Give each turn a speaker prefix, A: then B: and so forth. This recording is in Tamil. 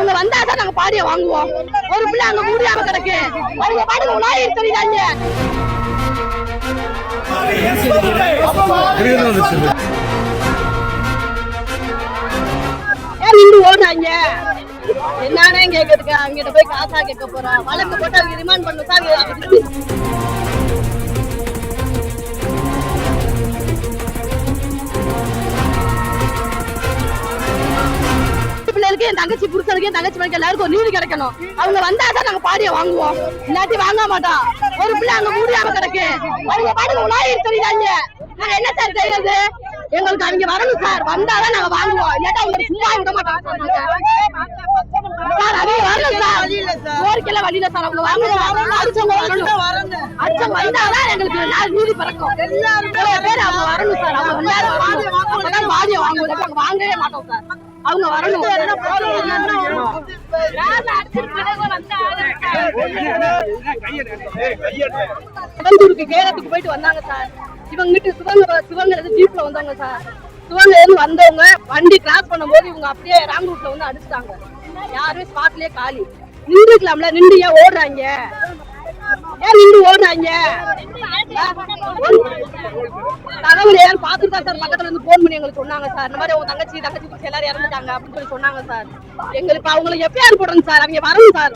A: அவங்க வந்தாதான் நாங்க பாடிய வாங்குவோம். ஒரு பிள்ளை அங்க முடியாம கிடக்கு. அவங்க பாடுங்க உலாயிரம் தெரியுதாங்க. ஏன் நின்று ஓடுறாங்க? என்னன்னு கேக்குறதுக்கு அங்கிட்ட போய் காசா கேட்க போறோம். வழக்கு போட்டு அவங்க ரிமாண்ட் பண்ணு சார். பிள்ளைகளுக்கு என் தங்கச்சி புருஷனுக்கு என் தங்கச்சி பிள்ளைக்கு எல்லாருக்கும் நீதி கிடைக்கணும். அவங்க வந்தாதான் நாங்க பாடிய வாங்குவோம். இல்லாட்டி வாங்க மாட்டோம். ஒரு பிள்ளை அங்க முடியாம கிடக்கு. அவங்க பாடுங்க உலாயிரம் தெரியுதாங்க. நாங்க என்ன சார் செய்யறது? எங்களுக்கு அவங்க வரணும் சார். வந்தாதான் நாங்க வாங்குவோம். இல்லாட்டி அவங்க சும்மா விட மாட்டோம் சார். அவங்க வரணும் சார். கோரிக்கையில வழியில சார் அவங்க வாங்கணும். அடிச்சவங்க வரணும். அடிச்சவங்க வந்தாதான் எங்களுக்கு நீதி பிறக்கும். பேர் அவங்க வரணும் சார். அவங்க வந்தாதான் வாடிய வாங்குவோம். வாங்கவே மாட்டோம் சார். அவங்க வரணும். கேரத்துக்கு போயிட்டு வந்தாங்க சார். இவங்க சிவங்க ஜீப்ல வந்தாங்க சார். சிவங்க இருந்து வந்தவங்க வண்டி கிராஸ் பண்ணும்போது இவங்க அப்படியே ராங் ரூட்ல வந்து அடிச்சுட்டாங்க. யாருமே ஸ்பாட்லயே காலி. நின்றுக்கலாம்ல, நின்று ஏன் ஓடுறாங்க? ஏன் நின்று ஓடுறாங்க? தகவல் யாரும் பாத்துட்டு தான் சார் பக்கத்துல இருந்து போன் பண்ணி எங்களுக்கு சொன்னாங்க சார். இந்த மாதிரி உங்க தங்கச்சி எல்லாரும் இறந்துட்டாங்க அப்படின்னு சொல்லி சொன்னாங்க சார். எங்களுக்கு அவங்களுக்கு எப்பயாரு போடுறோம் சார். அவங்க வரணும் சார்.